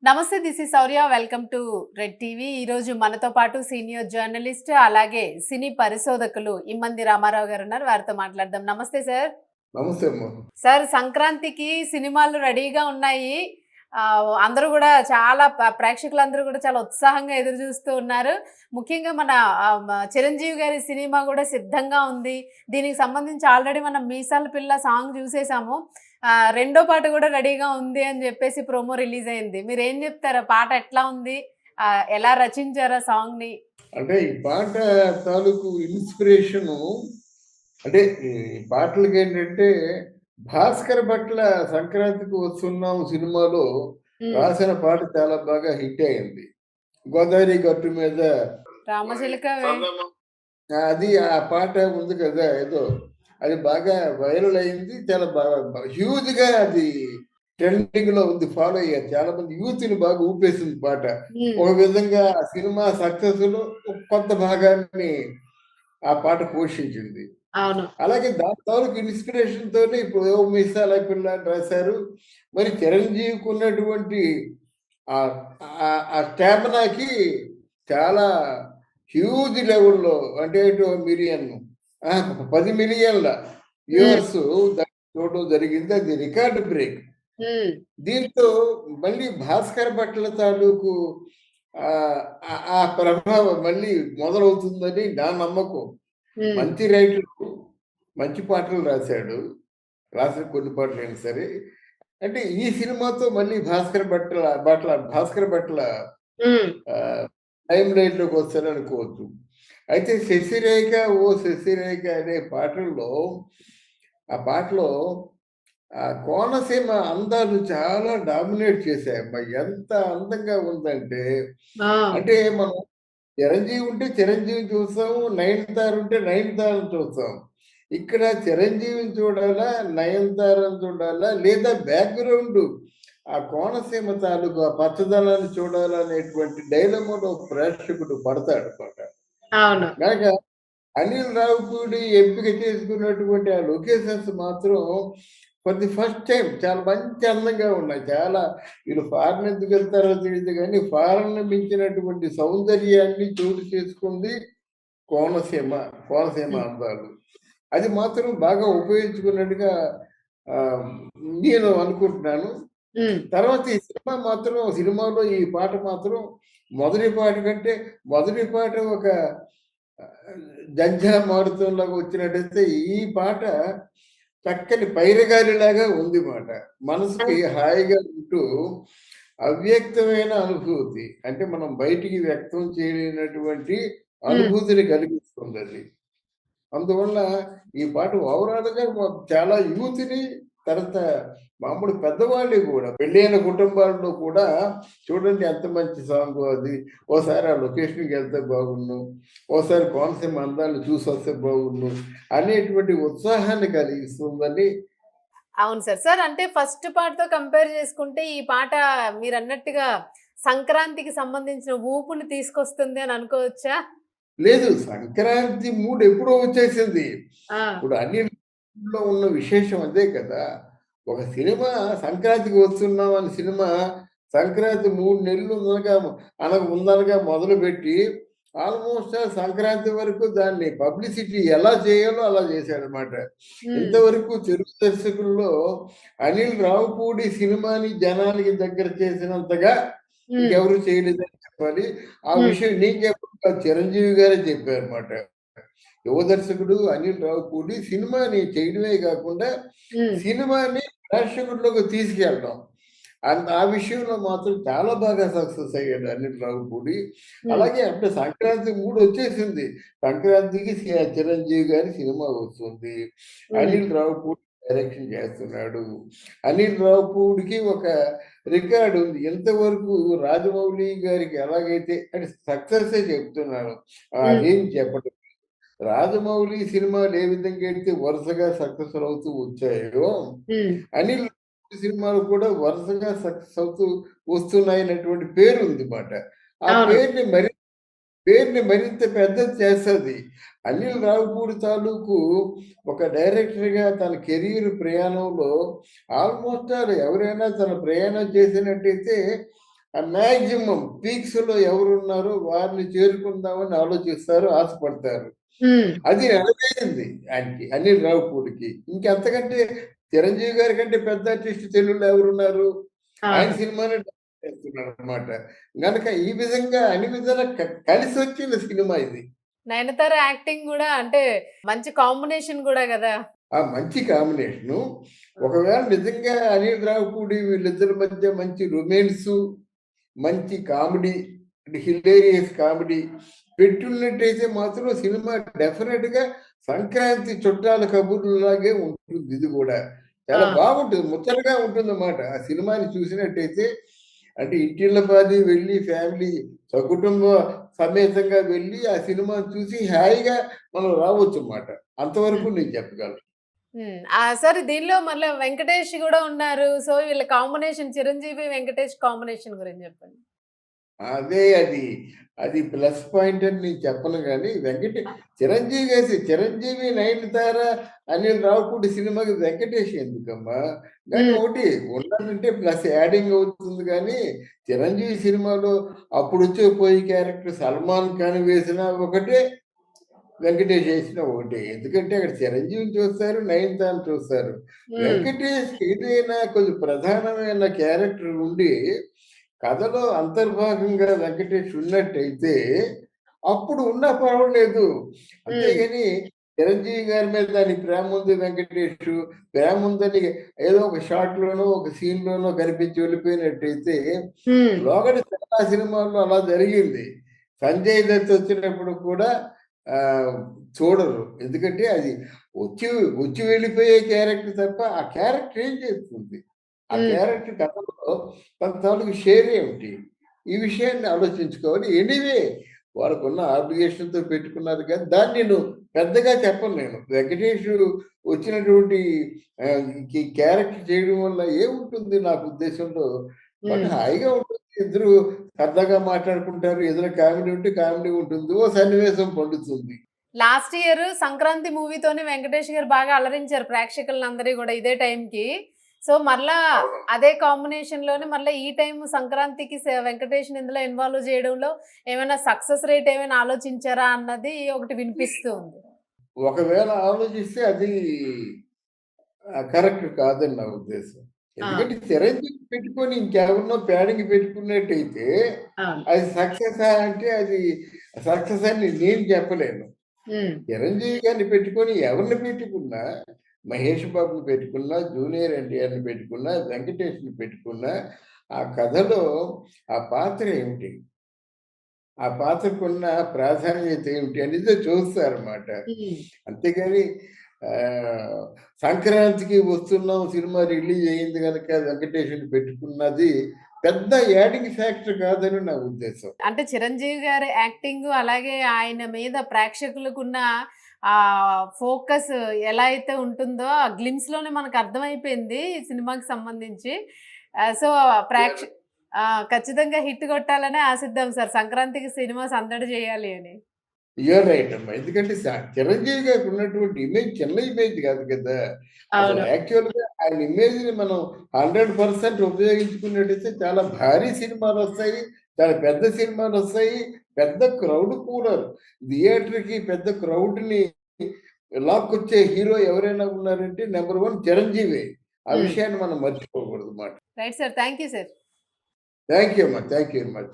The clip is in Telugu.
నమస్తే. This is Sourya. Welcome to Red TV. ఈరోజు మనతో పాటు సీనియర్ జర్నలిస్ట్, అలాగే సినీ పరిశోధకులు ఇమ్మంది రామారావు గారు ఉన్నారు. వారితో మాట్లాడదాం. నమస్తే సార్. నమస్తే అమ్మా. సార్, సంక్రాంతికి సినిమాలు రెడీగా ఉన్నాయి. అందరూ గూడా చాలా ప్రేక్షకులందరూ గూడా చాలా ఉత్సాహంగా ఎదురు చూస్తూ ఉన్నారు. ముఖ్యంగా మన చిరంజీవి గారి సినిమా గూడా సిద్ధంగా ఉంది. దీనికి సంబంధించి ఆల్రెడీ మనం 'మీసాల పిల్ల' సాంగ్ చూసేసాము. రెండో పాట గూడా రెడీగా ఉంది అని జెప్పేసి ప్రోమో రిలీజ్ అయింది. మీరేం జెప్తారు? ఆ పాట ఎట్లా ఉంది? ఎలా రచించారు ఆ సాంగ్‌ని? అంటే ఈ పాట తాలూకు ఇన్స్పిరేషను అంటే ఈ పాటలకేంటంటే 'భాస్కర్ భట్ల' 'సంక్రాంతికి వస్తున్నాం' సినిమాలో హ్మ్. రాసిన పాట చాలా బాగా హిట్ అయింది. 'గోదావరి గట్టు మీద' రామచిలకవే. అది ఆ పాట ఉంది కదా! ఏదో అది బాగా వైరల్ అయింది. చాలా హ్యూజ్‌గా అది ట్రెండింగ్‌లో ఉంది. ఫాలో అయ్యారు. చాలా మంది యూత్‌ని బాగా ఊపేసింది పాట. హ్మ్. ఒక విధంగా ఆ సినిమా సక్సెస్‌లో కొంత భాగాన్ని ఆ పాట పోషించింది. అవును. అలాగే దాని తాలూకు ఇన్‌స్పిరేషన్‌తోనే ఇప్పుడు 'ఓ మీసాల పిల్ల' అని రాశారు. మరి చిరంజీవికి ఉన్నటువంటి ఆహ్, ఆ స్టామినాకి చాలా హ్యూజ్ లెవెల్‌లో అంటే ఇటు మిలియన్ 10,000,000 హ్మ్. వ్యూవర్స్ దాన్ని చూడడం జరిగింది. అది రికార్డ్ బ్రేక్. హ్మ్. దీంతో మళ్ళీ 'భాస్కర్ భట్ల' తాలూకు ఆహ్, ఆ ప్రభావం మళ్ళీ మొదలవుతుందని నా నమ్మకం. హ్మ్. మంచి రైటరు, మంచి పాటలు రాశాడు. రాసిన కొన్ని పాటలైనా సరే. అంటే ఈ సినిమాతో మళ్ళీ 'భాస్కర్ భట్ల' హ్మ్. లైమ్ లైట్‌లోకి వస్తారనుకోవచ్చు. అయితే 'శశిరేఖ ఓ శశిరేఖ' అనే పాటల్లో ఆ పాటలో కోనసీమ అందాలు చాలా డామినేట్ చేశాయమ్మా. ఎంత అందంగా ఉందంటే, ఆ! అంటే మనం చిరంజీవి ఉంటే చిరంజీవిని చూస్తాము. 'నయనతార' ఉంటే 'నయనతారని' చూస్తాం. ఇక్కడ చిరంజీవిని చూడాలా, 'నయనతారని' చూడాలా లేదా బ్యాక్‌గ్రౌండ్ ఆ కోనసీమ తాలూకు ఆ పచ్చదనాన్ని చూడాలా అనేటువంటి డైలమాలో ప్రేక్షకుడు పడతాడనమాట. అవును. గనక అనిల్ రావిపూడి ఎంపిక చేసుకున్నటువంటి ఆ లొకేషన్స్ మాత్రం ఫర్ ది ఫస్ట్ టైమ్ చాలా మంచి అందంగా ఉన్నాయి. చాలా వీళ్ళు ఫారెన్ ఎందుకెళ్తారో తెలీదు గానీ, ఫారెన్‌ని మించినటువంటి సౌందర్యాన్ని చోటు చేసుకుంది కోనసీమ. కోనసీమ హ్మ్. అందాలు. అది మాత్రం బాగా ఉపయోగించుకున్నట్టుగా ఆహ్, నేను అనుకుంటున్నాను. హ్మ్. తర్వాత ఈ సినిమాలో ఈ పాట మాత్రం మొదటి పాట కంటే మొదటి పాట ఒక జంఝా మారుతంలాగా వచ్చినట్టయితే ఈ పాట చక్కని పైరగాలిలాగా ఉంది మాట. ఆ! మనసుకి హాయిగా ఉంటూ అవ్యక్తమైన అనుభూతి. అంటే మనం బయటికి వ్యక్తం చేయలేనటువంటి హ్మ్. అనుభూతిని కలిగిస్తుందది. అందువల్ల ఈ పాట ఓవరాల్‌గా చాలా యూత్‌ని తర్వాత మామూలు పెద్దవాళ్ళని కూడా పెళ్ళైన కుటుంబాల్లో కూడా చూడండి ఎంత మంచి సాంగో అది. ఓసారి ఆ లొకేషన్‌కెళ్తే బాగున్ను. ఓసారి కోనసీమ అందాలను చూసొస్తే బాగున్ను. అనేటువంటి ఉత్సాహాన్ని కలిగిస్తుందని అవును సార్. సార్, అంటే ఫస్ట్ పార్ట్‌తో కంపేర్ చేసుకుంటే ఈ పాట మీరన్నట్టుగా సంక్రాంతికి సంబంధించిన ఊపుని తీసుకొస్తుంది అని అనుకోవచ్చా? లేదు సంక్రాంతి మూడ్ ఎప్పుడో వచ్చేసింది. ఆ! ఇప్పుడు అన్నిట్లో ఉన్న విశేషం అదే కదా! ఒక సినిమా సంక్రాంతికి వస్తున్నాం అనే సినిమా సంక్రాంతి 3 నెలలు ముందనగా మొదలుపెట్టి ఆల్‌మోస్ట్ సంక్రాంతి వరకు దాన్ని పబ్లిసిటీ ఎలా చేయాలో అలా చేశాడనమాట. హ్మ్. ఇంతవరకు తెలుగు దర్శకుల్లో అనిల్ రావిపూడి సినిమాని జనానికి దగ్గర చేసినంతగా హ్మ్. ఇంకెవరు చేయలేదని చెప్పాలి. ఆ హ్మ్. విషయం నేను చెప్పడం కాదు చిరంజీవి గారే చెప్పారన్నమాట. యువ దర్శకుడు అనిల్ రావిపూడి సినిమాని చేయడమే కాకుండా, హ్మ్. సినిమాని ప్రేక్షకుల్లోకి తీసుకెళ్ళడం. ఆ విషయంలో మాత్రం చాలా బాగా సక్సెస్ అయ్యాడు అనిల్ రావిపూడి. హ్మ్. అలాగే అంటే సంక్రాంతి మూడొచ్చేసింది. సంక్రాంతికి చిరంజీవి గారి సినిమా వస్తుంది. హ్మ్. అనిల్ రావిపూడి డైరెక్షన్ చేస్తున్నాడు. అనిల్ రావిపూడికి ఒక రికార్డ్ ఉంది. ఇంతవరకు రాజమౌళి గారికి ఎలాగైతే అంటే సక్సెస్సే చెప్తున్నాను. హ్మ్. అదేం చెప్పట్లేదు. రాజమౌళి సినిమాలు ఏ విధంగా అయితే వరుసగా సక్సెస్‌ఫుల్ అవుతూ వచ్చాయో, హ్మ్. అనిల్ సినిమాలు కూడా వరుసగా సక్సెస్ అవుతూ వస్తున్నాయనేటువంటి పేరుంది మాట. ఆ అవును. పేరుని మరింత పెద్దది చేస్తది. అనిల్ రావిపూడి తాలూకు ఒక డైరెక్టర్‌గా తన కెరీర్ ప్రయాణంలో ఆల్‌మోస్ట్ ఆల్ ఎవరైనా తన ప్రయాణం చేసినట్టయితే ఆ మాక్సిమం పీక్స్ లో ఎవరున్నారో వారిని చేరుకుందామని ఆలోచిస్తారు, ఆశపడతారు. అది నెరవేరింది ఆయనకి, అనిల్ రావిపూడికి. ఇంకెంతకంటే చిరంజీవి గారి కంటే పెద్ద ఆర్టిస్ట్ తెలుగులో ఎవరున్నారు? ఆయన అవును. సినిమానే డైరెక్ట్ చేస్తున్నారనమాట. గనక ఈ విధంగా అన్ని విధాలా కలిసొచ్చిన సినిమా ఇది. నయనతార యాక్టింగ్ గూడా అంటే మంచి కాంబినేషన్ గూడా గదా! ఆ! మంచి కాంబినేషను. ఒకవేళ నిజంగా అనిల్ రావిపూడి వీళ్ళిద్దరి మధ్య మంచి రొమాన్సు, మంచి కామెడీ, హిలేరియస్ కామెడీ పెట్టున్నట్టయితే మాత్రం సినిమా డెఫినిట్‌గా సంక్రాంతి చుట్టాల కబుర్లులాగే ఉంటుంది ఇది గూడా. చాలా ఆ! బాగుంటుంది. ముచ్చటగా ఉంటుందన్నమాట. ఆ సినిమాని చూసినట్టయితే అంటే ఇంటిల్లపాది వెళ్లి ఫ్యామిలీ సకుటుంబ సమేతంగా వెళ్లి ఆ సినిమాని చూసి హాయిగా మనం రావచ్చన్నమాట. అంతవరకు హ్మ్. నేను చెప్పగలను. సరే దీనిలో మళ్ళా వెంకటేష్ గూడా ఉన్నారు. సో, వీళ్ళ కాంబినేషన్ చిరంజీవి, వెంకటేష్ కాంబినేషన్ గురించి జెప్పండి. అదే అది. అది ప్లస్ పాయింట్ అని నేను చెప్పను గానీ, చిరంజీవి, నయనతార, అనిల్ రావిపూడి సినిమాకి వెంకటేష్ ఎందుకమ్మా? కానీ హ్మ్. ఒకటి ఉండాలంటే ప్లస్ యాడింగ్ అవుతుంది గానీ, చిరంజీవి సినిమాలో అప్పుడొచ్చే పోయే క్యారెక్టర్ సల్మాన్ ఖాన్ వేసినా ఒకటే, వెంకటేష్ చేసినా ఒకటే. ఎందుకంటే అక్కడ చిరంజీవిని చూస్తారు, నయనతారని చూస్తారు. హ్మ్. వెంకటేష్‌కి ఏదైనా కొంచెం ప్రధానమైన క్యారెక్టర్ ఉండి కథలో అంతర్భాగంగా వెంకటేష్ ఉన్నట్టయితే, అప్పుడు ఉన్నా పర్వాలేదు. హ్మ్. అంతేగాని చిరంజీవి గారి మీద దానికి ప్రేముంది వెంకటేషు, ప్రేముందని ఏదో ఒక షాట్‌లోనో, ఒక సీన్‌లోనో కనిపించి వెళ్ళిపోయినట్టయితే, హ్మ్. లోగడ చాలా సినిమాల్లో అలా జరిగింది. సంజయ్ దత్ వచ్చినప్పుడు కూడా ఆహ్, చూడరు. ఎందుకంటే అది వచ్చి వచ్చి వెళ్ళిపోయే క్యారెక్టర్ తప్ప, ఆ క్యారెక్టర్ ఏం చేస్తుంది? ఆ హ్మ్. క్యారెక్టర్ కథలో తన తాలూకు షేర్ ఏమిటి? ఈ విషయాన్ని ఆలోచించుకోవాలి. ఎనీవే వాళ్ళకున్న ఆబ్లిగేషన్‌తో పెట్టుకున్నారు కానీ, దాన్ని నేను పెద్దగా చెప్పను నేను. వెంకటేష్ వచ్చినటువంటి క్యారెక్టర్ చేయడం వల్ల ఏముంటుంది నాకు ఉద్దేశంలో, బట్ హ్మ్. హాయిగా ఉంటుంది. ఇద్దరు సరదాగా మాట్లాడుకుంటారు. ఏదైనా కామెడీ ఉంటే కామెడీ ఉంటుంది. ఓ సన్నివేశం పండుతుంది. లాస్ట్ ఇయర్ 'సంక్రాంతి' మూవీతోని వెంకటేష్ గారు బాగా అలరించారు ప్రేక్షకులనందరి గూడా ఇదే టైంకి. సో, మరలా అవును. అదే కాంబినేషన్‌లోనే మళ్ళా ఈ టైమ్ సంక్రాంతికి వెంకటేష్‌ని ఇందులో ఇన్వాల్వ్ చేయడంలో ఏమైనా సక్సెస్ రేట్ ఏమైనా ఆలోచించారా అన్నది ఒకటి వినిపిస్తూ ఉంది. ఒకవేళ ఆలోచిస్తే అది కరెక్ట్ కాదని నా ఉద్దేశం. ఆ! ఎందుకంటే చిరంజీవి పెట్టుకొని ఇంకెవరినో ప్యాడింగ్ పెట్టుకున్నట్టయితే, అవును. అది సక్సెసా అంటే అది సక్సెస్ అని నేను చెప్పలేను. హ్మ్. చిరంజీవి గారిని పెట్టుకొని ఎవరిని పెట్టుకున్నా, మహేష్ బాబుని పెట్టుకున్నా, జూనియర్ ఎన్టీఆర్‌ని పెట్టుకున్నా, వెంకటేష్‌ని పెట్టుకున్నా, ఆ కథలో ఆ పాత్ర ఏమిటి? ఆ పాత్రకున్న ప్రాధాన్యత ఏమిటి అనేది చూస్తారన్నమాట. హ్మ్. అంతేగాని ఆహ్, సంక్రాంతికి వస్తున్నాం సినిమా రిలీజ్ అయింది గనక వెంకటేష్‌ని పెట్టుకున్నది పెద్ద యాడింగ్ ఫ్యాక్టర్ కాదని నా ఉద్దేశం. అంటే చిరంజీవి గారి యాక్టింగు, అలాగే ఆయన మీద ప్రేక్షకులకున్న ఫోకస్ ఎలా అయితే ఉంటుందో, ఆ గ్లిమ్స్‌లోనే మనకు అర్థమైపోయింది ఈ సినిమాకి సంబంధించి. సో, ప్రేక్ష యాహ్! ఖచ్చితంగా హిట్ కొట్టాలనే ఆశిద్దాం సార్. సంక్రాంతికి సినిమా సందడి చేయాలి అని. యూర్ రైట్ అమ్మా. ఎందుకంటే చిరంజీవి గారికి ఉన్నటువంటి ఇమేజ్ చిన్న ఇమేజ్ కాదు కదా! అసలు అవును. యాక్చువల్‌గా ఆయన ఇమేజ్‌ని మనం 100% ఉపయోగించుకున్నట్టయితే చాలా భారీ సినిమాలొస్తాయి. చాలా పెద్ద సినిమాలొస్తాయి. పెద్ద క్రౌడ్ కూడా థియేటర్‌కి పెద్ద క్రౌడ్‌ని లాక్కొచ్చే హీరో ఎవరైనా ఉన్నారంటే నంబర్ 1 చిరంజీవే. ఆ హ్మ్. విషయాన్ని మనం మర్చిపోకూడదు మాట. Right sir. Thank you sir. Thank you అమ్మా. Thank you very much.